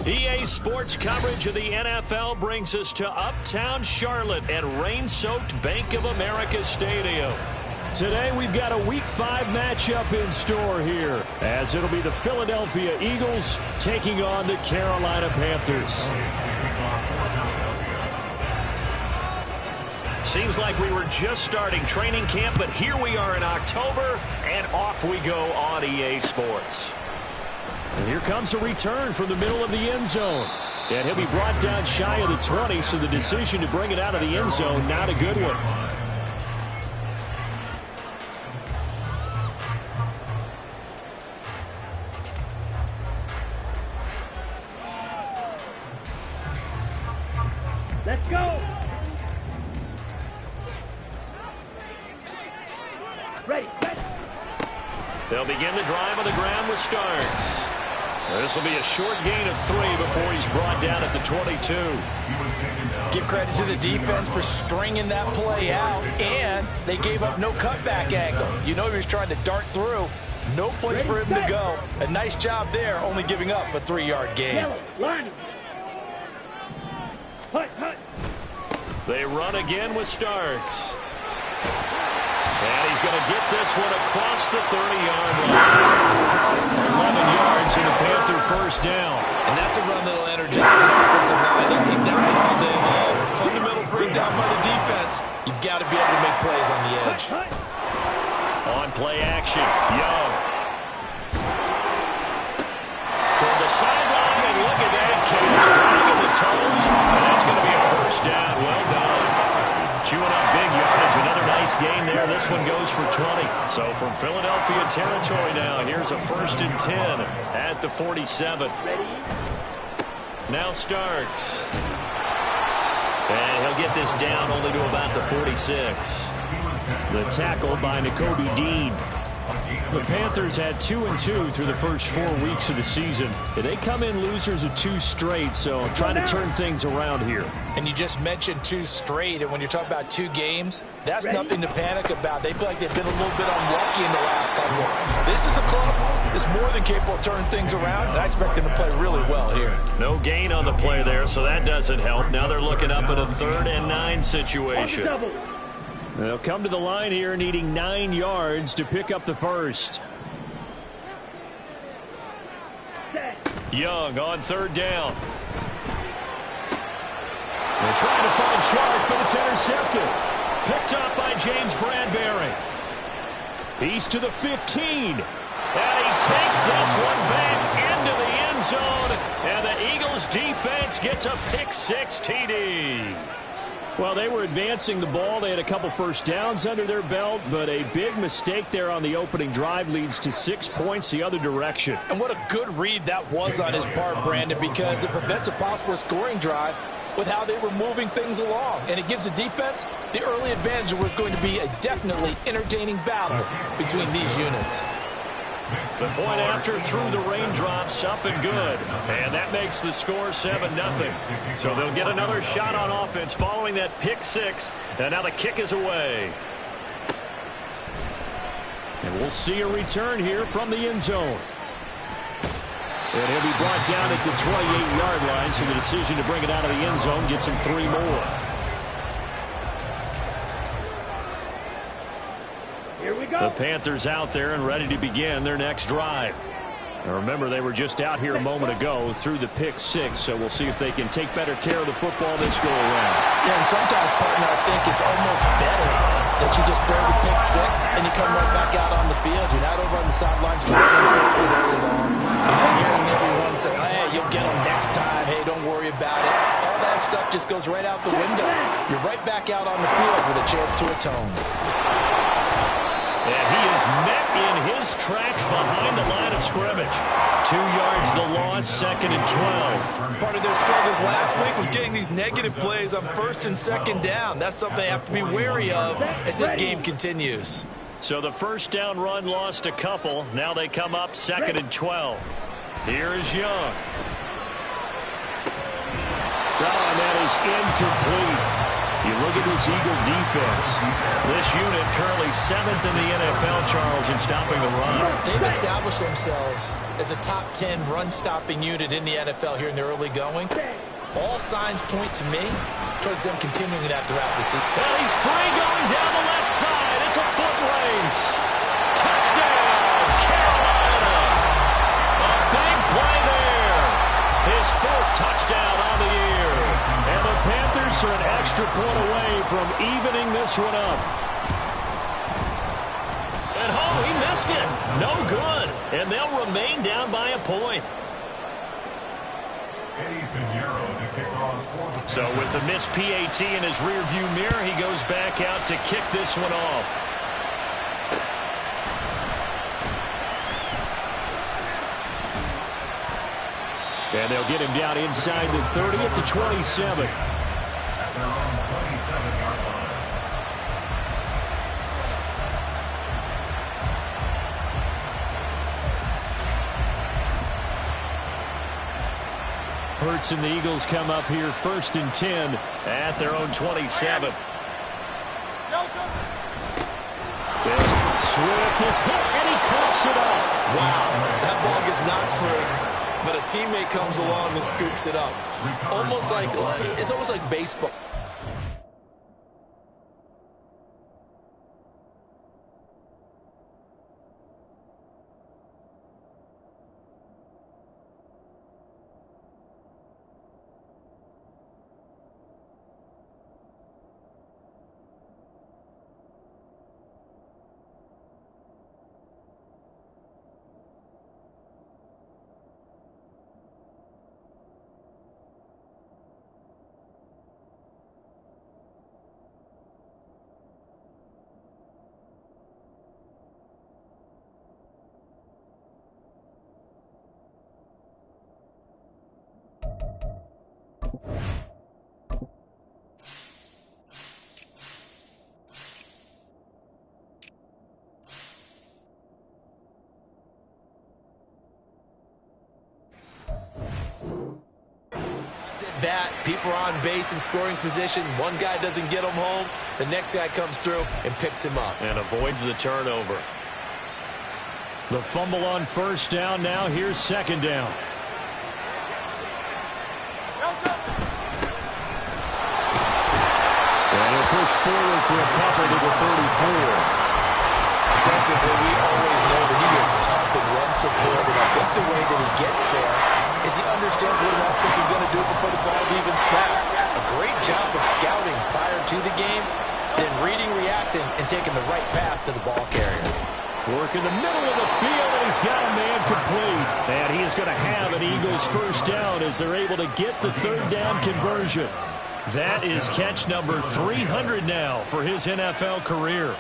EA Sports coverage of the NFL brings us to Uptown Charlotte at rain-soaked Bank of America Stadium. Today we've got a Week 5 matchup in store here, as it'll be the Philadelphia Eagles taking on the Carolina Panthers. Seems like we were just starting training camp, but here we are in October, and off we go on EA Sports. And here comes a return from the middle of the end zone. And he'll be brought down shy of the 20, so the decision to bring it out of the end zone, not a good one. Let's go. Ready. They'll begin the drive on the ground with Starks. This will be a short gain of 3 before he's brought down at the 22. Give credit to the defense for stringing that play out, and they gave up no cutback angle. You know he was trying to dart through. No place for him to go. A nice job there, only giving up a 3-yard gain. They run again with Starks. And he's going to get this one across the 30-yard line. 11 yards and a Panther first down. And that's a run that'll energize an offensive line. They'll take that one all day long. Fundamental breakdown by the defense. You've got to be able to make plays on the edge. On play action, Young. Toward the sideline, and look at that catch. Dragging the toes. And that's going to be a first down. Well done. Chewing up big yardage. Another nice gain there. This one goes for 20. So from Philadelphia territory now, here's a 1st and 10 at the 47. Now Starks. And he'll get this down only to about the 46. The tackle by Nakobe Dean. The Panthers had 2-2 through the first 4 weeks of the season. They come in losers of 2 straight, so trying to turn things around here. And you just mentioned 2 straight, and when you're talking about 2 games, that's nothing to panic about. They feel like they've been a little bit unlucky in the last couple. This is a club that's more than capable of turning things around, and I expect them to play really well here. No gain on the play there, so that doesn't help. Now they're looking up at a 3rd and 9 situation. They'll come to the line here needing 9 yards to pick up the first. Young on 3rd down. They're trying to find Chark, but it's intercepted. Picked up by James Bradbury. He's to the 15. And he takes this one back into the end zone. And the Eagles defense gets a pick-6 TD. Well, they were advancing the ball. They had a couple first downs under their belt, but a big mistake there on the opening drive leads to 6 points the other direction. And what a good read that was on his part, Brandon, because it prevents a possible scoring drive with how they were moving things along. And it gives the defense the early advantage. Was going to be a definitely entertaining battle between these units. The point after through the raindrops up and good. And that makes the score 7-0. So they'll get another shot on offense following that pick-6. And now the kick is away. And we'll see a return here from the end zone. And he'll be brought down at the 28-yard line. So the decision to bring it out of the end zone gets him 3 more. The Panthers out there and ready to begin their next drive. Now remember, they were just out here a moment ago through the pick-6, so we'll see if they can take better care of the football this go around. Yeah, and sometimes, partner, I think it's almost better that you just throw the pick-6 and you come right back out on the field. You're not over on the sidelines for very long. You're not hearing everyone say, hey, you'll get them next time. Hey, don't worry about it. All that stuff just goes right out the window. You're right back out on the field with a chance to atone. And he is met in his tracks behind the line of scrimmage. 2 yards the loss, 2nd and 12. Part of their struggles last week was getting these negative plays on 1st and 2nd down. That's something they have to be wary of as this game continues. So the first down run lost a couple. Now they come up 2nd and 12. Here is Young. And that is incomplete. You look at this Eagle defense. This unit currently 7th in the NFL, Charles, in stopping the run. They've established themselves as a top 10 run-stopping unit in the NFL here in the early going. All signs point to me towards them continuing that throughout the season. Well, he's free going down the left side. It's a foot race. Touchdown, Carolina. A big play there. His 4th touchdown on the year. And the Panthers are an extra point away from evening this one up. And he missed it. No good. And they'll remain down by a point. So with the missed PAT in his rearview mirror, he goes back out to kick this one off. And they'll get him down inside the 30 at the 27. Hurts and the Eagles come up here 1st and 10 at their own 27. Swift is hit, and he coughs it up. Wow, that ball gets knocked free. But a teammate comes along and scoops it up. It's almost like baseball. That people are on base in scoring position. One guy doesn't get him home. The next guy comes through and picks him up. And avoids the turnover. The fumble on 1st down. Now here's 2nd down. And he'll push forward for a couple to the 34. Defensively, we always know that he is tough in run support, and I think the way that he gets there is he understands what an offense is going to do before the ball's even snapped. A great job of scouting prior to the game, then reading, reacting, and taking the right path to the ball carrier. Work in the middle of the field, and he's got a man complete. And he is going to have an Eagles 1st down as they're able to get the 3rd down conversion. That is catch number 300 now for his NFL career.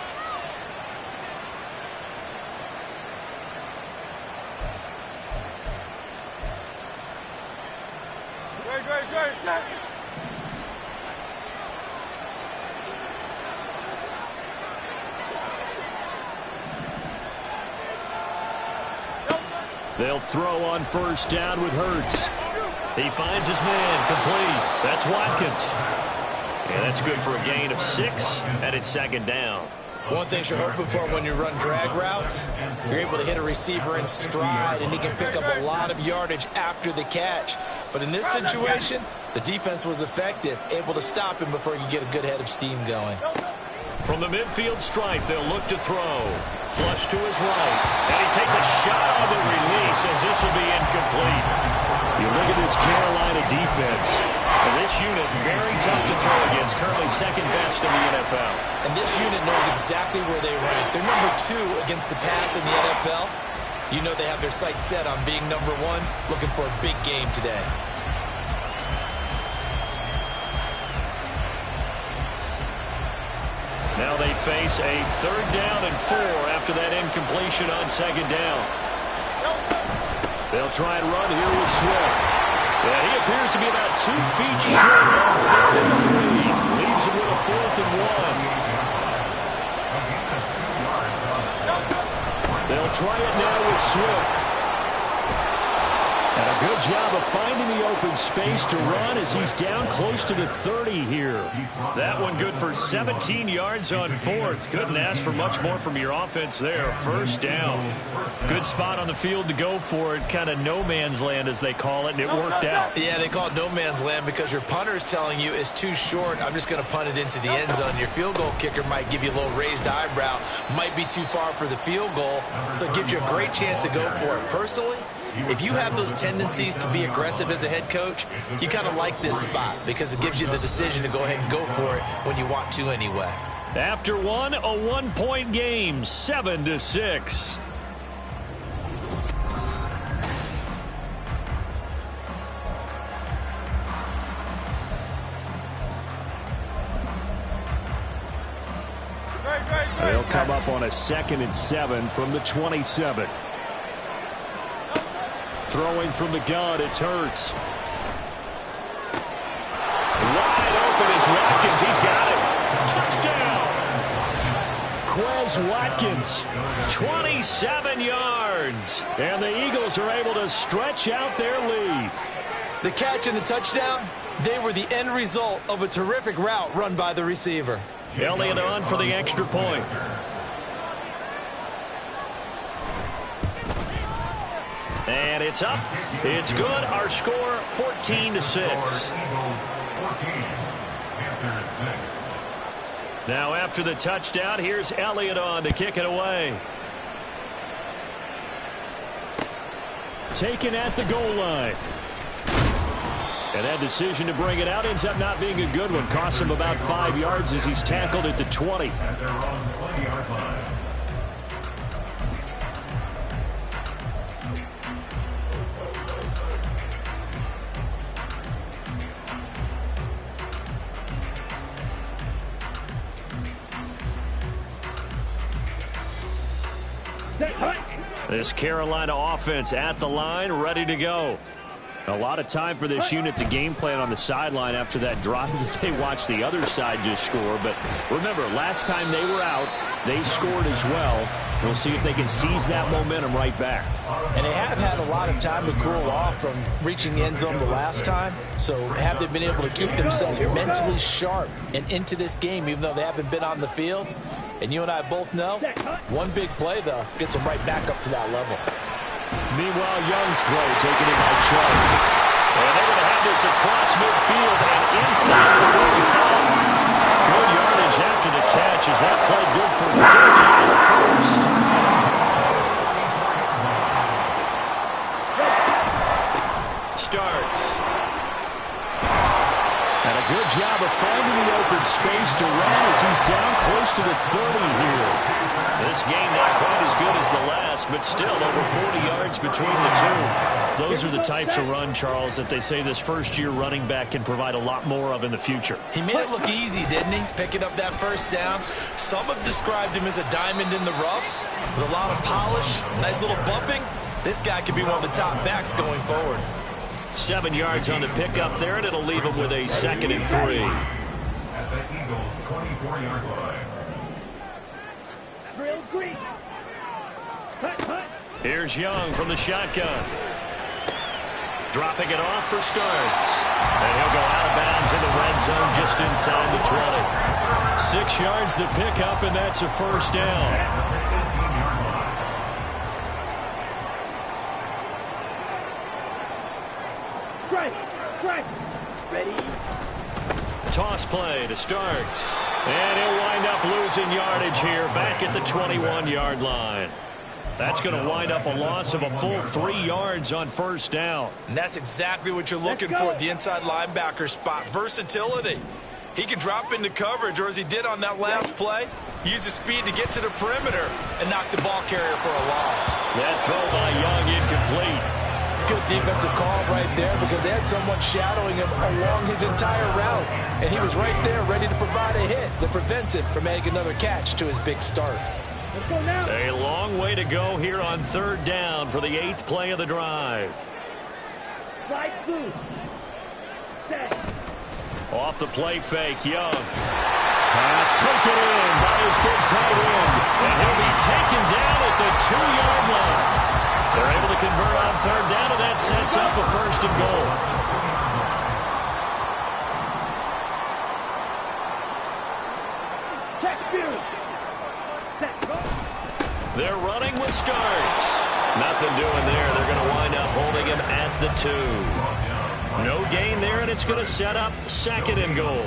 They'll throw on 1st down with Hurts. He finds his man complete. That's Watkins. And that's good for a gain of 6, and it's 2nd down. One thing you're hoping for when you run drag routes, you're able to hit a receiver in stride, and he can pick up a lot of yardage after the catch. But in this situation, the defense was effective, able to stop him before he could get a good head of steam going. From the midfield stripe, they'll look to throw. Flush to his right. And he takes a shot on the release as this will be incomplete. You look at this Carolina defense. And this unit, very tough to throw against. Currently 2nd best in the NFL. And this unit knows exactly where they rank. They're number 2 against the pass in the NFL. You know they have their sights set on being number 1, looking for a big game today. Now they face a 3rd down and 4 after that incompletion on 2nd down. They'll try and run here with Swift. Yeah, he appears to be about 2 feet short on 3rd and 3. Leaves him with a 4th and 1. They'll try it now with Swift. And a good job of finding the open space to run as he's down close to the 30 here. That one good for 17 yards on 4th. Couldn't ask for much more from your offense there. 1st down. Good spot on the field to go for it. Kind of no man's land, as they call it, and it worked out. Yeah, they call it no man's land because your punter is telling you it's too short. I'm just going to punt it into the end zone. Your field goal kicker might give you a little raised eyebrow. Might be too far for the field goal, so it gives you a great chance to go for it. Personally, if you have those tendencies to be aggressive as a head coach, you kind of like this spot because it gives you the decision to go ahead and go for it when you want to anyway. After one, a 1-point game, 7-6. They'll come up on a 2nd and 7 from the 27. Throwing from the gun, it's Hurts. Wide open is Watkins. He's got it. Touchdown. Quez Watkins, 27 yards. And the Eagles are able to stretch out their lead. The catch and the touchdown, they were the end result of a terrific route run by the receiver. Elliott on for the extra point. And it's up. It's good. Our score, 14-6. Now after the touchdown, here's Elliott on to kick it away. Taken at the goal line. And that decision to bring it out ends up not being a good one. Costs him about 5 yards as he's tackled at the 20. This Carolina offense at the line, ready to go. A lot of time for this unit to game plan on the sideline after that drive that they watched the other side just score. But remember, last time they were out, they scored as well. We'll see if they can seize that momentum right back. And they have had a lot of time to cool off from reaching the end zone the last time. So have they been able to keep themselves mentally sharp and into this game, even though they haven't been on the field? And you and I both know, one big play, though, gets them right back up to that level. Meanwhile, Young's throw taken in by Chubb. And they're going to have this across midfield and inside the 35. Good yardage after the catch as that play good for 30 in the first. Starts. And a good job of finding the open space to run as he's down close to the 30 here. This game not quite as good as the last, but still over 40 yards between the two. Those are the types of run, Charles, that they say this first-year running back can provide a lot more of in the future. He made it look easy, didn't he? Picking up that first down. Some have described him as a diamond in the rough with a lot of polish, nice little bumping. This guy could be one of the top backs going forward. 7 yards on the pickup there, and it'll leave him with a 2nd and 3. At the Eagles' 24-yard line. Drill green. Cut. Here's Young from the shotgun. Dropping it off for starts. And he'll go out of bounds in the red zone just inside the 20. 6 yards the pickup, and that's a first down. Strike. Ready. Toss play to Starks. And he'll wind up losing yardage here back at the 21-yard line. That's going to wind up a loss of a full 3 yards on first down. And that's exactly what you're looking for at the inside linebacker spot. Versatility. He can drop into coverage, or as he did on that last play, use his speed to get to the perimeter and knock the ball carrier for a loss. That throw by Young incomplete. Good defensive call right there because they had someone shadowing him along his entire route. And he was right there ready to provide a hit that prevents him from adding another catch to his big start. Let's go now. A long way to go here on 3rd down for the 8th play of the drive. Right blue. Set. Off the play fake, Young. Pass taken in by his big tight end. And he'll be taken down at the 2-yard line. They're able to convert on 3rd down, and that sets up a 1st and goal. Check field. Set. Go. They're running with Starks. Nothing doing there. They're going to wind up holding him at the 2. No gain there, and it's going to set up 2nd and goal.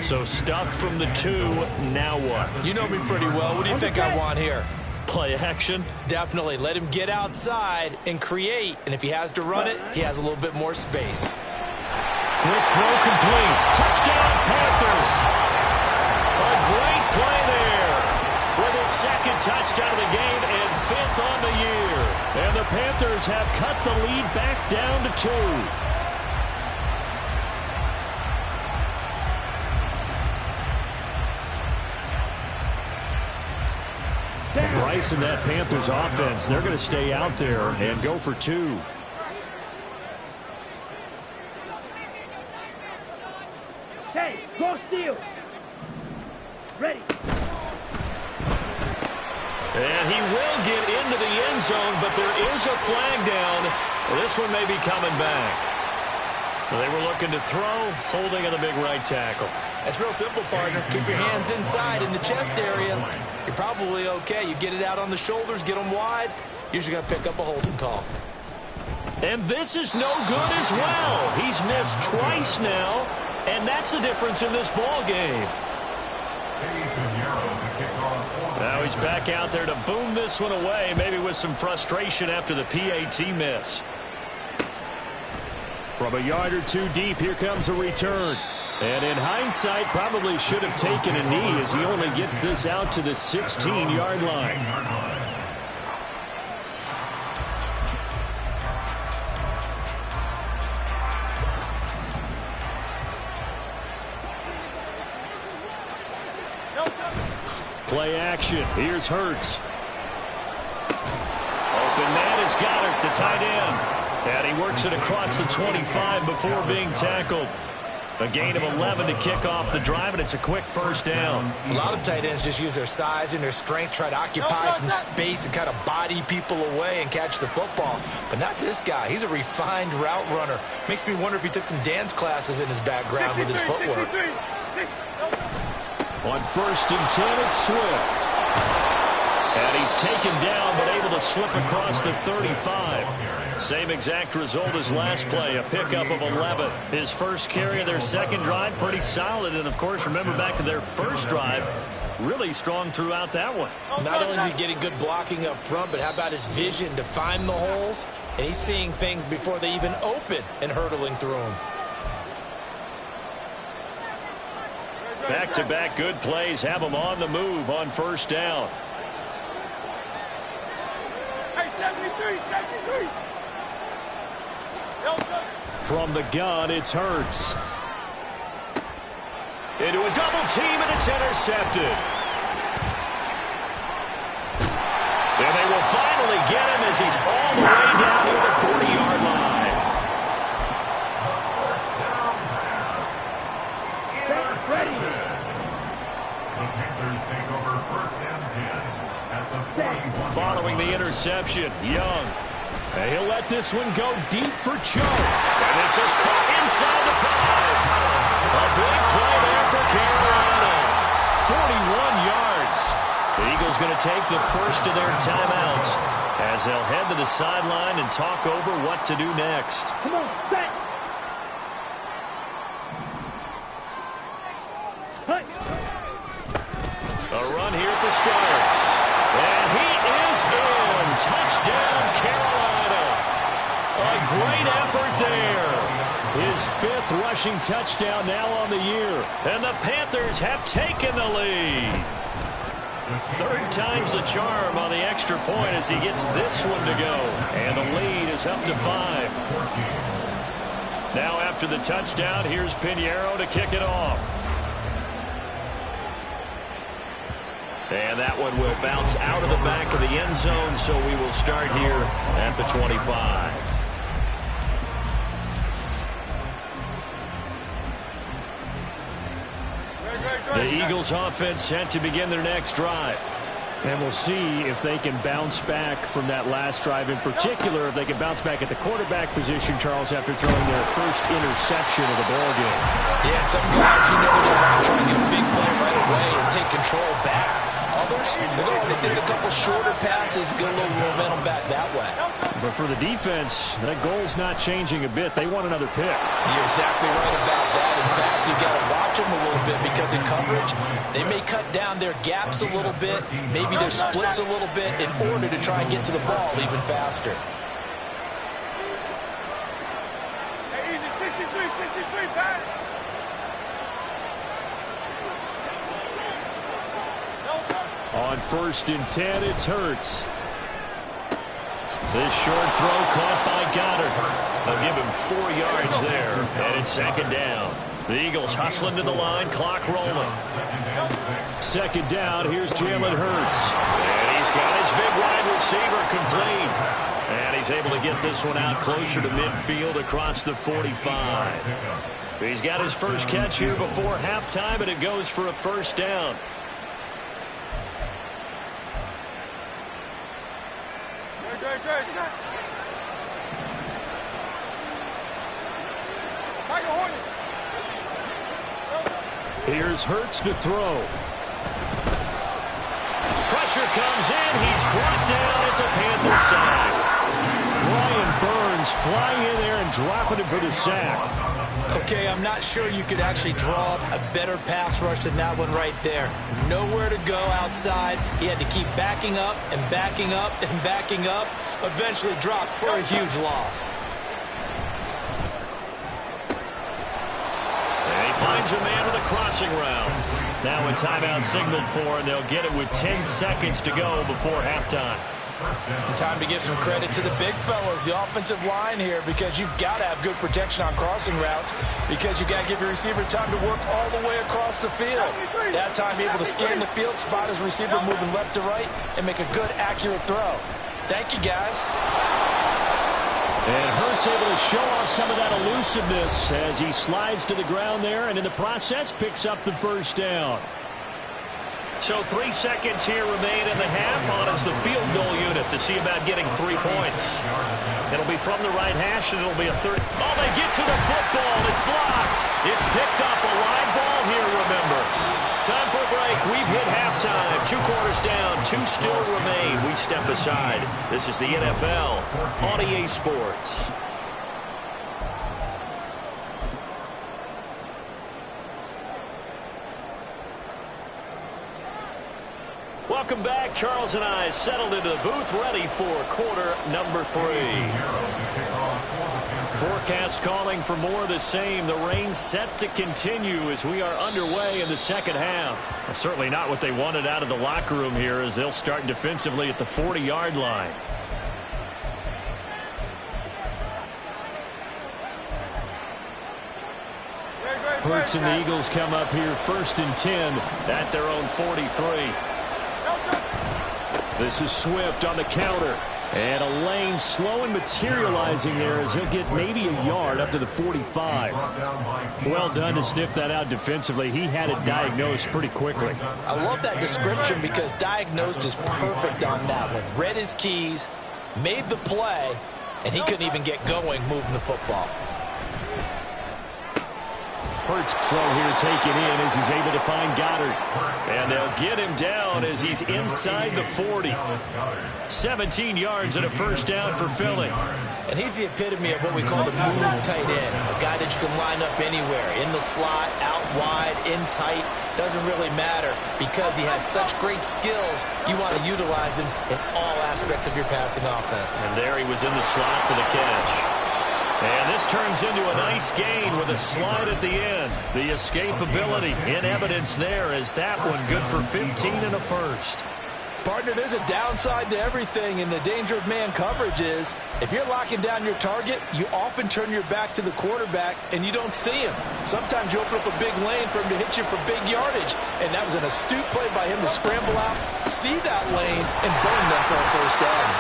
So stuffed from the 2. Now what? You know me pretty well. What do you think I want here? Play action? Definitely. Let him get outside and create. And if he has to run it, he has a little bit more space. Quick throw complete. Touchdown, Panthers. A great play there. With his 2nd touchdown of the game and 5th on the year. And the Panthers have cut the lead back down to 2. Bryce and that Panthers offense, they're going to stay out there and go for 2. Hey, go steal. Ready. And he will get into the end zone, but there is a flag down. This one may be coming back. They were looking to throw, holding on the big right tackle. That's real simple, partner. Keep your hands inside in the chest area. You're probably okay. You get it out on the shoulders, get them wide. Usually going to pick up a holding call. And this is no good as well. He's missed twice now, and that's the difference in this ball game. Now he's back out there to boom this one away, maybe with some frustration after the PAT miss. From a yard or 2 deep, here comes a return. And in hindsight, probably should have taken a knee as he only gets this out to the 16-yard line. Play action. Here's Hurts. Open man is Goddard, the tight end. And he works it across the 25 before being tackled. A gain of 11 to kick off the drive, and it's a quick 1st down. A lot of tight ends just use their size and their strength, try to occupy some space and kind of body people away and catch the football. But not this guy. He's a refined route runner. Makes me wonder if he took some dance classes in his background with his footwork. On 1st and 10, it's Swift. And he's taken down, but able to slip across the 35. Same exact result as last play, a pickup of 11. His first carry of their 2nd drive, pretty solid. And, of course, remember back to their 1st drive, really strong throughout that one. Not only is he getting good blocking up front, but how about his vision to find the holes? And he's seeing things before they even open and hurtling through them. Back-to-back good plays have him on the move on 1st down. Hey, 73, 73. From the gun, it's Hurts. Into a double team, and it's intercepted. And they will finally get him as he's all the way down to the 40-yard line. Ready. The Panthers take over 1st and 10 at the 41. Following the interception, Young. And he'll let this one go deep for Choke. And this is caught inside the 5. A big play there for Carolina. 41 yards. The Eagles going to take the first of their timeouts as they'll head to the sideline and talk over what to do next. Come on, set. Hut. A run here for Starks. And he is in. Touchdown, Carolina. A great effort there. His 5th rushing touchdown now on the year. And the Panthers have taken the lead. Third time's the charm on the extra point as he gets this one to go. And the lead is up to 5. Now after the touchdown, here's Pinheiro to kick it off. And that one will bounce out of the back of the end zone, so we will start here at the 25. The Eagles offense set to begin their next drive. And we'll see if they can bounce back from that last drive. In particular, if they can bounce back at the quarterback position, Charles, after throwing their first interception of the ballgame. Yeah, some guys, you know, they're going to try and get a big play right away and take control back. Others, they're going to take a couple shorter passes, get a little momentum back that way. But for the defense, that goal's not changing a bit. They want another pick. You're exactly right about that. In fact, you got to watch them a little bit because in coverage, they may cut down their gaps a little bit, maybe their splits a little bit in order to try and get to the ball even faster. Hey, easy, 63, pass. On 1st and 10, it's Hurts. This short throw caught by Goddard. They'll give him 4 yards there, and it's 2nd down. The Eagles hustling to the line, clock rolling. 2nd down, here's Jalen Hurts. And he's got his big wide receiver complete. And he's able to get this one out closer to midfield across the 45. He's got his first catch here before halftime, and it goes for a 1st down. Here's Hurts to throw. Pressure comes in. He's brought down. It's a Panther sack. Brian Burns flying in there and dropping it for the sack. Okay, I'm not sure you could actually draw up a better pass rush than that one right there. Nowhere to go outside. He had to keep backing up and backing up and backing up. Eventually dropped for a huge loss. And he finds a man with a crossing route. Now a timeout signaled for, and they'll get it with 10 seconds to go before halftime. Time to give some credit to the big fellas, the offensive line here, because you've got to have good protection on crossing routes, because you've got to give your receiver time to work all the way across the field. That time able to scan the field, spot his receiver moving left to right, and make a good, accurate throw. Thank you, guys. And Hurts able to show off some of that elusiveness as he slides to the ground there, and in the process picks up the 1st down. So 3 seconds here remain in the half. On is the field goal unit to see about getting 3 points. It'll be from the right hash, and it'll be a third. Oh, they get to the football. It's blocked. It's picked up. A live ball here, remember. Time for a break. We've hit halftime. 2 quarters down. 2 still remain. We step aside. This is the NFL on EA Sports. Welcome back. Charles and I settled into the booth, ready for quarter number 3. Forecast calling for more of the same. The rain set to continue as we are underway in the second half. Well, certainly not what they wanted out of the locker room here, as they'll start defensively at the 40-yard line. Hurts and the Eagles come up here 1st and 10 at their own 43. This is Swift on the counter. And a lane slow and materializing there as he'll get maybe a yard up to the 45. Well done to sniff that out defensively. He had it diagnosed pretty quickly. I love that description because diagnosed is perfect on that one. Read his keys, made the play, and he couldn't even get going moving the football. Hurts throw here taken in as he's able to find Goddard. And they'll get him down as he's inside the 40. 17 yards and a 1st down for Philly. And he's the epitome of what we call the move tight end. A guy that you can line up anywhere. In the slot, out wide, in tight. Doesn't really matter because he has such great skills. You want to utilize him in all aspects of your passing offense. And there he was in the slot for the catch. And this this turns into a nice gain with a slide at the end. The escapability in evidence there as that one good for 15 and a first. Partner, there's a downside to everything, and the danger of man coverage is if you're locking down your target, you often turn your back to the quarterback and you don't see him. Sometimes you open up a big lane for him to hit you for big yardage, and that was an astute play by him to scramble out, see that lane, and burn them for a first down.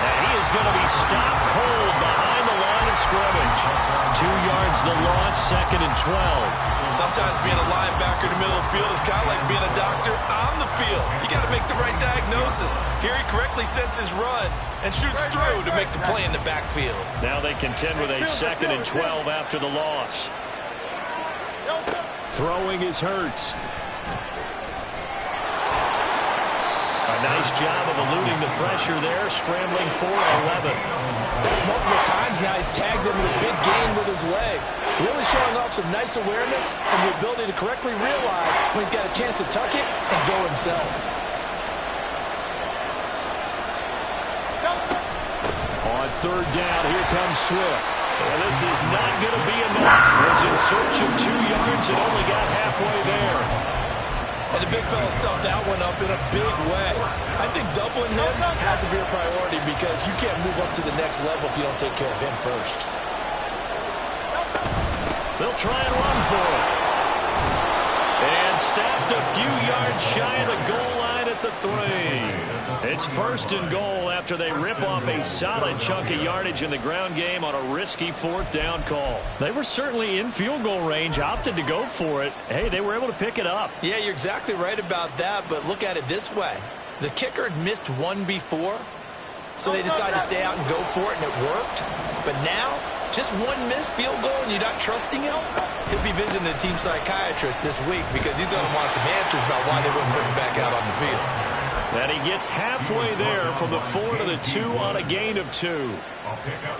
And he is going to be stopped cold behind the line of scrimmage. 2 yards the loss, 2nd and 12. Sometimes being a linebacker in the middle of the field is kind of like being a doctor on the field. You got to make the right diagnosis. Here he correctly sets his run and shoots through to make the play in the backfield. Now they contend with a 2nd and 12 after the loss. Throwing is Hurts. A nice job of eluding the pressure there, scrambling for 11. That's multiple times now he's tagged him with a big gain with his legs. Really showing off some nice awareness and the ability to correctly realize when he's got a chance to tuck it and go himself. On 3rd down, here comes Swift. Well, this is not going to be enough. Was in search of 2 yards and only got halfway there. And the big fella stuffed that one up in a big way. I think doubling him has to be a priority because you can't move up to the next level if you don't take care of him first. They'll try and run for it. And stopped a few yards shy of the goal line at the 3. It's 1st and goal after they rip off a solid chunk of yardage in the ground game on a risky 4th down call. They were certainly in field goal range, opted to go for it. Hey, they were able to pick it up. Yeah, you're exactly right about that, but look at it this way. The kicker had missed one before, so they decided to stay out and go for it, and it worked. But now, just one missed field goal and you're not trusting him? He'll be visiting a team psychiatrist this week because he's going to want some answers about why they wouldn't put him back out on the field. And he gets halfway there from the 4 to the 2 on a gain of 2.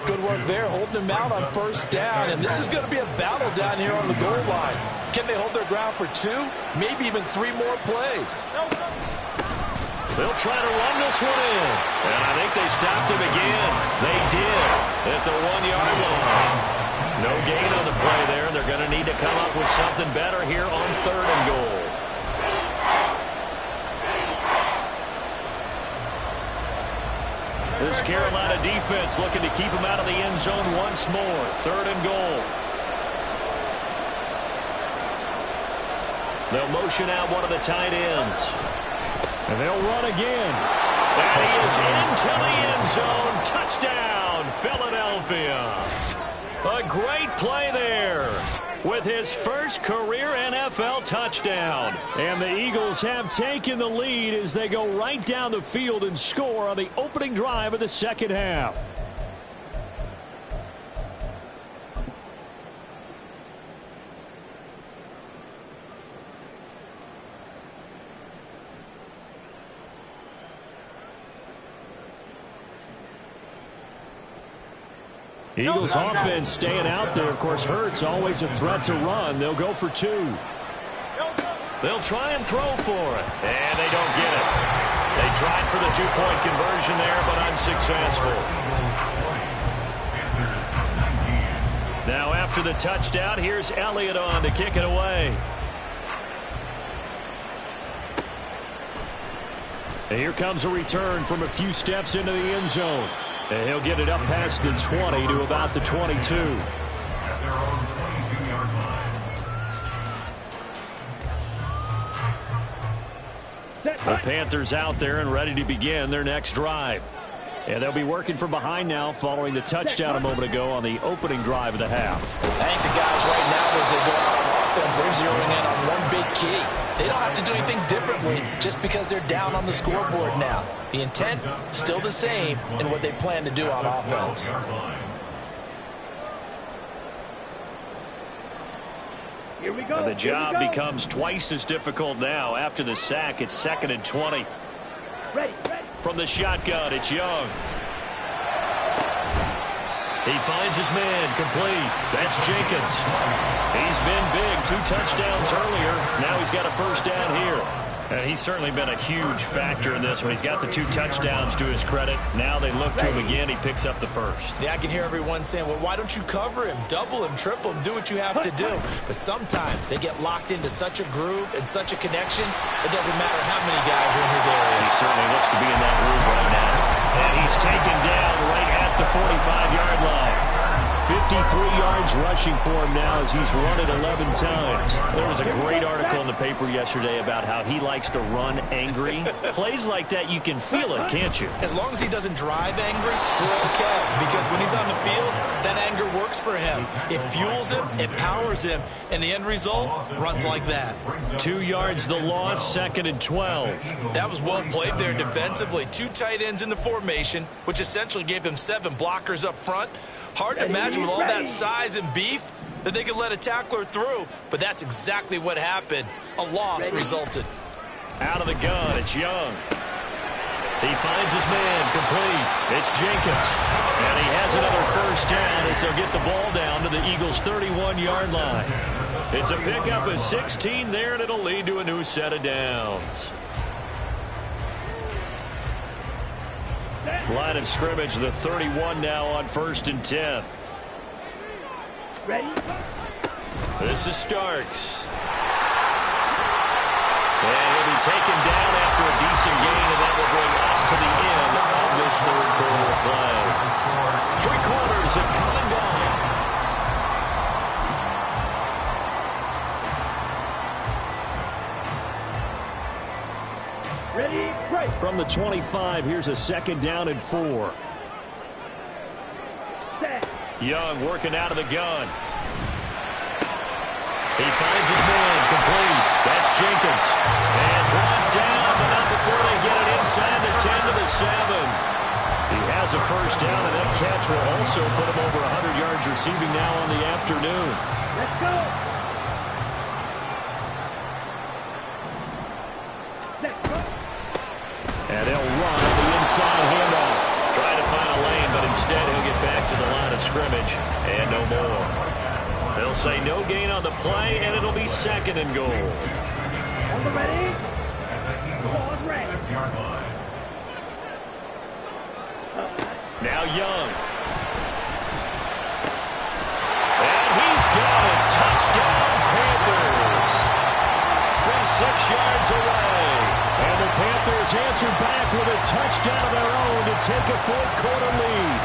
Good work there, holding him out on 1st down. And this is going to be a battle down here on the goal line. Can they hold their ground for 2? Maybe even 3 more plays. They'll try to run this one in. And I think they stopped him again. They did at the 1-yard line. No gain on the play there. They're going to need to come up with something better here on 3rd and goal. This Carolina defense looking to keep him out of the end zone once more. 3rd and goal. They'll motion out one of the tight ends. And they'll run again. And he is into the end zone. Touchdown, Philadelphia. A great play there with his first career NFL touchdown. And the Eagles have taken the lead as they go right down the field and score on the opening drive of the 2nd half. Eagles offense staying out there. Of course, Hurts always a threat to run. They'll go for 2. They'll try and throw for it. And they don't get it. They tried for the 2-point conversion there, but unsuccessful. Now after the touchdown, here's Elliott on to kick it away. And here comes a return from a few steps into the end zone. And he'll get it up past the 20 to about the 22. At their own 22-yard line. The Panthers out there and ready to begin their next drive. And they'll be working from behind now following the touchdown a moment ago on the opening drive of the half. I think the guys right now, as they go out on offense, they're zeroing in on one big key. They don't have to do anything differently just because they're down on the scoreboard now. The intent still the same in what they plan to do on offense. Here we go. And the job becomes twice as difficult now after the sack. It's 2nd and 20. Ready. From the shotgun, it's Young. He finds his man complete. That's Jenkins. He's been big. 2 touchdowns earlier. Now he's got a first down here. He's certainly been a huge factor in this one. He's got the 2 touchdowns to his credit. Now they look to him again. He picks up the first. Yeah, I can hear everyone saying, well, why don't you cover him, double him, triple him, do what you have to do. But sometimes they get locked into such a groove and such a connection, it doesn't matter how many guys are in his area. He certainly looks to be in that groove right now. And he's taken down right at the 45-yard line. 53 yards rushing for him now as he's run it 11 times. There was a great article in the paper yesterday about how he likes to run angry. Plays like that, you can feel it, can't you? As long as he doesn't drive angry, we're okay. Because when he's on the field, that anger works for him. It fuels him, it powers him, and the end result runs like that. 2 yards the loss, 2nd and 12. That was well played there defensively. 2 tight ends in the formation, which essentially gave them 7 blockers up front. Hard to imagine with all that size and beef that they could let a tackler through, but that's exactly what happened. A loss resulted. Out of the gun, it's Young. He finds his man, complete. It's Jenkins. And he has another first down as they'll get the ball down to the Eagles' 31-yard line. It's a pickup of 16 there, and it'll lead to a new set of downs. Line of scrimmage, the 31 now on 1st and 10. Ready? This is Starks. And he'll be taken down after a decent gain, and that will bring us to the end of this 3rd quarter play. 3 quarters have come and gone. Ready? Right. From the 25, here's a 2nd down and 4. Set. Young working out of the gun. He finds his man, complete. That's Jenkins. And brought down, but not before they get it inside the 10 to the 7. He has a first down, and that catch will also put him over 100 yards receiving now on the afternoon. Let's go. Let's go. And they'll run on the inside handoff. Trying to find a lane, but instead he'll get back to the line of scrimmage. And no more. They'll say no gain on the play, and it'll be 2nd and goal. On the ready? On ready. 6-yard line. Now Young. And he's got it. Touchdown, Panthers. From 6 yards away. And the Panthers answer back with a touchdown of their own to take a 4th quarter lead.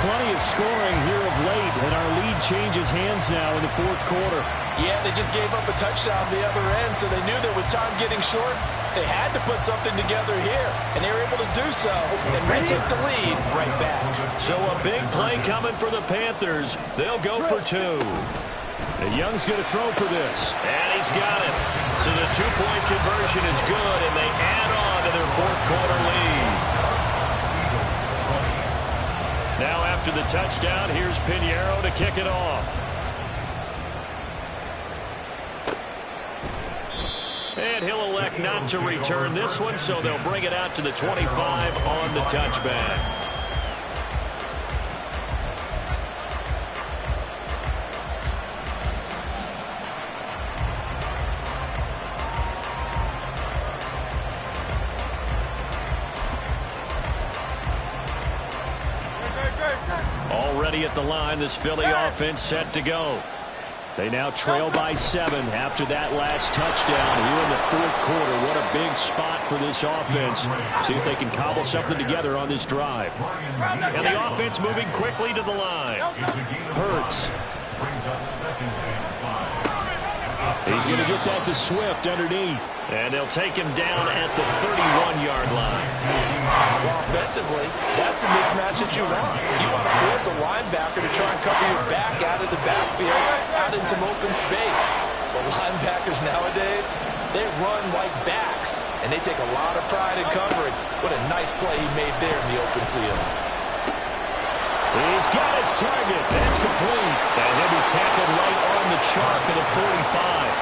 Plenty of scoring here of late, and our lead changes hands now in the 4th quarter. Yeah, they just gave up a touchdown the other end, so they knew that with time getting short, they had to put something together here, and they were able to do so, and retake the lead right back. So a big play coming for the Panthers. They'll go for 2. And Young's going to throw for this. And he's got it. So the 2-point conversion is good, and they add on to their 4th quarter lead. Now after the touchdown, here's Pinheiro to kick it off. And he'll elect not to return this one, so they'll bring it out to the 25 on the touchback. Already at the line, this Philly offense set to go. They now trail by 7 after that last touchdown here in the 4th quarter. What a big spot for this offense. See if they can cobble something together on this drive. And the offense moving quickly to the line. Hurts. He's going to get that to Swift underneath. And they'll take him down at the 31-yard line. Well, offensively, that's the mismatch that you want. You want to force a linebacker to try and cover your back out of the backfield, out in some open space. The linebackers nowadays, they run like backs, and they take a lot of pride in covering. What a nice play he made there in the open field. He's got his target. That's complete. And he'll be tackled right on the chalk of the 45.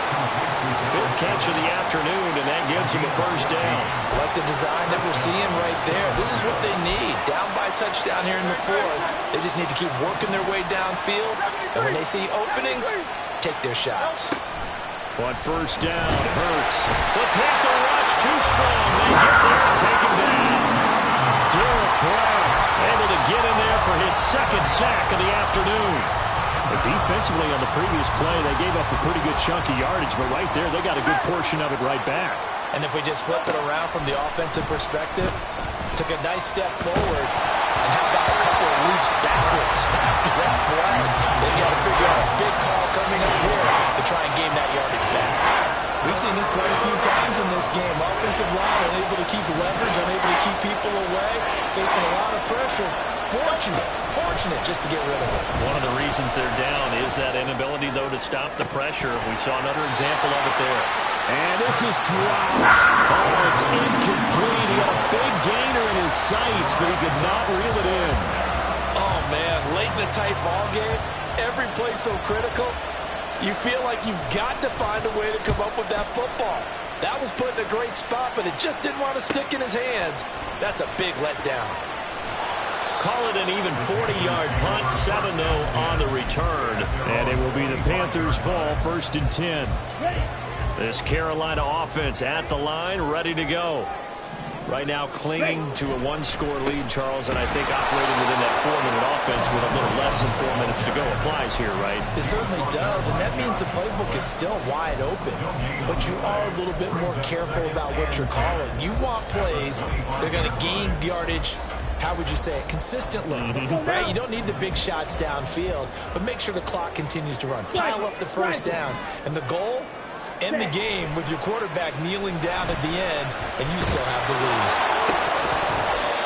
5th catch of the afternoon, and that gives him a first down. Like the design that we're seeing right there. This is what they need. Down by a touchdown here in the 4th. They just need to keep working their way downfield. And when they see openings, take their shots. On first down, Hurts. The Panther rush too strong. They get there and take him down. Derek Brown able to get in there for his second sack of the afternoon. But defensively on the previous play, they gave up a pretty good chunk of yardage, but right there, they got a good portion of it right back. And if we just flip it around from the offensive perspective, took a nice step forward, and how about a couple of leaps backwards after that play? They got to figure out a big call coming up here to try and gain that yardage back. We've seen this quite a few times in this game. Offensive line unable to keep leverage, unable to keep people away, facing a lot of pressure. Fortunate just to get rid of it. One of the reasons they're down is that inability, though, to stop the pressure. We saw another example of it there. And this is dropped. Oh, it's incomplete. He had a big gainer in his sights, but he could not reel it in. Oh, man, late in the tight ball game, every play so critical. You feel like you've got to find a way to come up with that football. That was put in a great spot, but it just didn't want to stick in his hands. That's a big letdown. Call it an even 40-yard punt, 7-0 on the return. And it will be the Panthers' ball, 1st and 10. This Carolina offense at the line, ready to go. Right now clinging to a one-score lead, Charles, and I think operating within that 4-minute offense with a little less than 4 minutes to go applies here, right? It certainly does, and that means the playbook is still wide open. But you are a little bit more careful about what you're calling. You want plays that are going to gain yardage, how would you say it, consistently, right? You don't need the big shots downfield, but make sure the clock continues to run. Pile up the first downs. And the goal? End the game with your quarterback kneeling down at the end, and you still have the lead.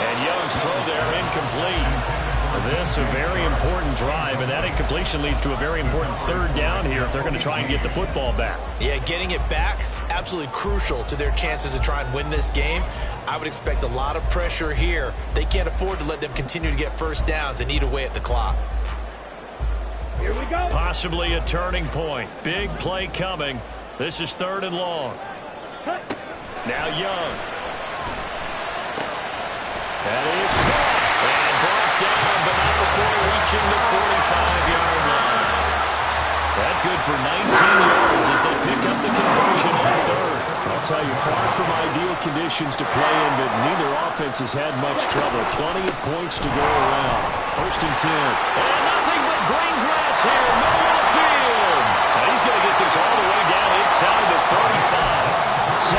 And Young's throw there incomplete. This a very important drive, and that incompletion leads to a very important 3rd down here if they're going to try and get the football back. Yeah, getting it back, absolutely crucial to their chances to try and win this game. I would expect a lot of pressure here. They can't afford to let them continue to get first downs and eat away at the clock. Here we go. Possibly a turning point. Big play coming. This is 3rd and long. Now Young. That is caught and brought down, but not before reaching the 45-yard line. That good for 19 yards as they pick up the conversion on 3rd. I'll tell you, far from ideal conditions to play in, but neither offense has had much trouble. Plenty of points to go around. 1st and 10. And nothing but green grass here. Middle of the field. And he's going to get this all the way down inside the 35. 79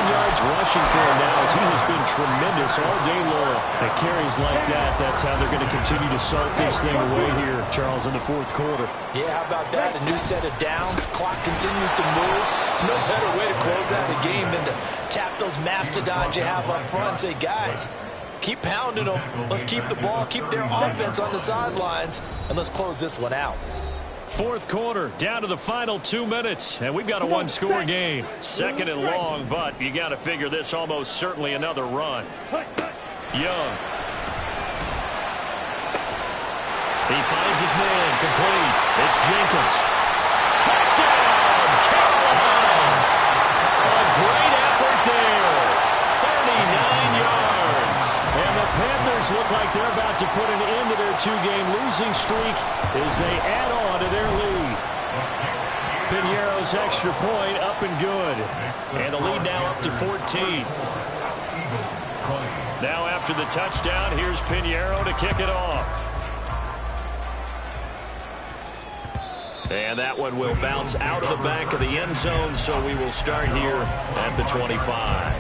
yards rushing for him now as he has been tremendous all day long. The carries like that, that's how they're going to continue to salt this thing away here, Charles, in the 4th quarter. Yeah, how about that? A new set of downs. Clock continues to move. No better way to close out a game than to tap those mastodons you have up front and say, guys, keep pounding them. Let's keep the ball, keep their offense on the sidelines, and let's close this one out. 4th quarter, down to the final 2 minutes, and we've got a one-score game. 2nd and long, but you got to figure this almost certainly another run. Young. He finds his man, complete. It's Jenkins. Touchdown, Carolina! A great effort there. 39 yards. And the Panthers look like they're about to put an end to their 2-game losing streak as they add on to their lead. Piñeiro's extra point up and good. And the lead now up to 14. Now after the touchdown, here's Piñeiro to kick it off. And that one will bounce out of the back of the end zone, so we will start here at the 25.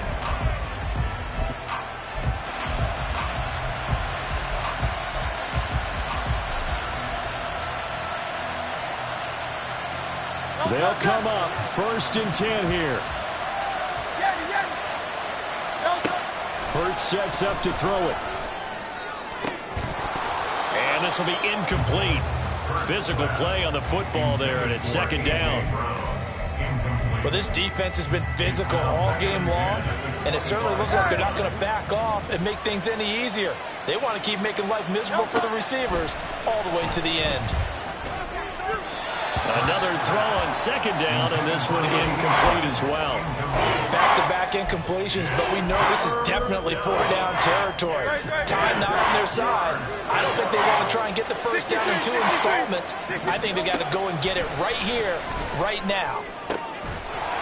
They'll come up 1st and 10 here. Hurts sets up to throw it. And this will be incomplete. Physical play on the football there, and it's 2nd down. Well, this defense has been physical all game long, and it certainly looks like they're not going to back off and make things any easier. They want to keep making life miserable for the receivers all the way to the end. Another throw on 2nd down, and this one incomplete as well. Back-to-back incompletions, but we know this is definitely 4-down territory. Time not on their side. I don't think they want to try and get the first down in 2 installments. I think they got to go and get it right here, right now.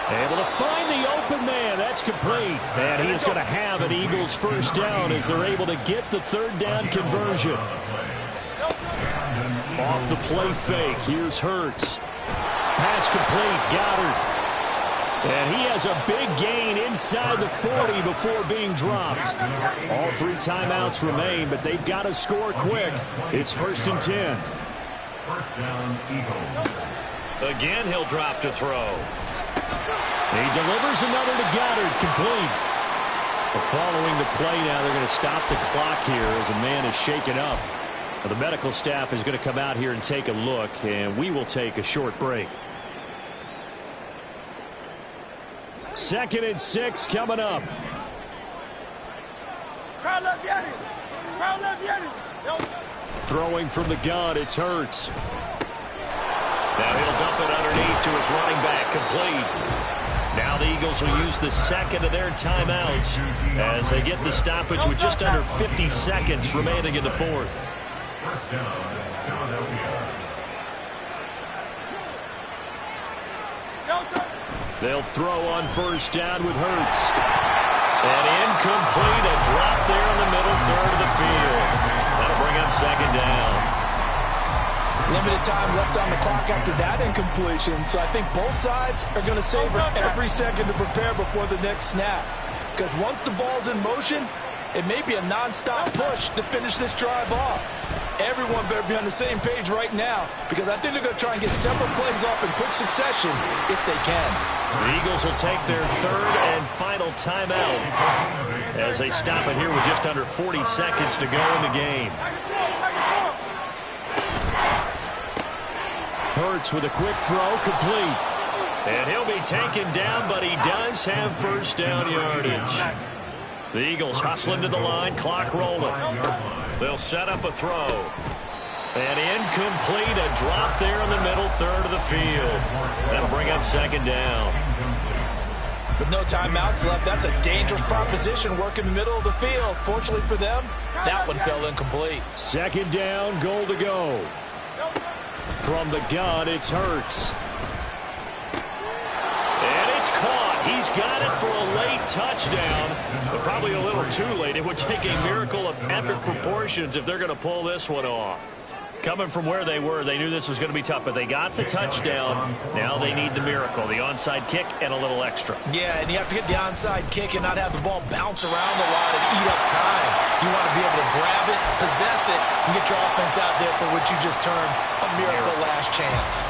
Able to find the open man. That's complete. And he is going to have an Eagles first down as they're able to get the third down conversion. Off the play fake. Here's Hurts. Pass complete. Goddard. And he has a big gain inside the 40 before being dropped. All 3 timeouts remain, but they've got to score quick. It's 1st and 10. First down, Eagles. Again, he'll drop to throw. He delivers another to Goddard, complete. Following the play now, they're going to stop the clock here as a man is shaken up. The medical staff is going to come out here and take a look, and we will take a short break. 2nd and 6 coming up. Throwing from the gun, it's Hurts. Now he'll dump it underneath to his running back, complete. Now the Eagles will use the second of their timeouts as they get the stoppage with just under 50 seconds remaining in the 4th. First down, Philadelphia. They'll throw on first down with Hurts. And incomplete, a drop there in the middle third of the field. That'll bring up 2nd down. Limited time left on the clock after that incompletion, so I think both sides are going to savor every second to prepare before the next snap. Because once the ball's in motion, it may be a non-stop push to finish this drive off. Everyone better be on the same page right now, because I think they're going to try and get several plays off in quick succession if they can. The Eagles will take their 3rd and final timeout as they stop it here with just under 40 seconds to go in the game. Hurts with a quick throw, complete. And he'll be taken down, but he does have first down yardage. The Eagles hustling to the line, clock rolling. They'll set up a throw. And incomplete, a drop there in the middle third of the field. That'll bring up 2nd down. With no timeouts left, that's a dangerous proposition, work in the middle of the field. Fortunately for them, that one fell incomplete. 2nd down, goal to go. From the gun, it's Hurts. And it's caught. He's got it for a late touchdown, but probably a little too late. It would take a miracle of epic proportions if they're going to pull this one off. Coming from where they were, they knew this was going to be tough, but they got the touchdown. Now they need the miracle, the onside kick and a little extra. Yeah, and you have to get the onside kick and not have the ball bounce around a lot and eat up time. You want to be able to grab it, possess it, and get your offense out there for what you just termed a miracle last chance.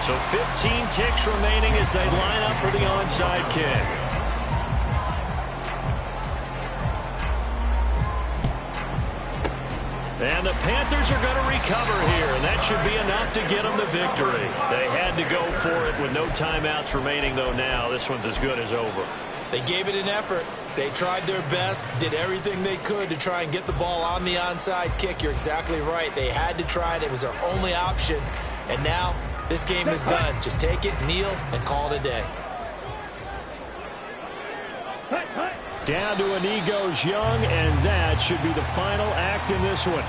So 15 ticks remaining as they line up for the onside kick. And the Panthers are going to recover here, and that should be enough to get them the victory. They had to go for it with no timeouts remaining, though now this one's as good as over. They gave it an effort. They tried their best, did everything they could to try and get the ball on the onside kick. You're exactly right. They had to try it. It was their only option. And now this game is done. Just take it, kneel, and call it a day. Down to an E goes Young, and that should be the final act in this one.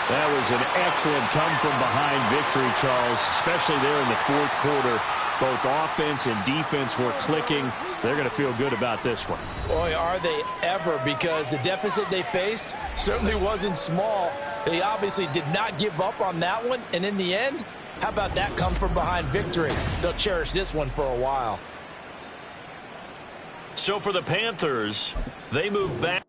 That was an excellent come-from-behind victory, Charles, especially there in the 4th quarter. Both offense and defense were clicking. They're going to feel good about this one. Boy, are they ever, because the deficit they faced certainly wasn't small. They obviously did not give up on that one, and in the end, how about that come-from-behind victory? They'll cherish this one for a while. So for the Panthers, they move back.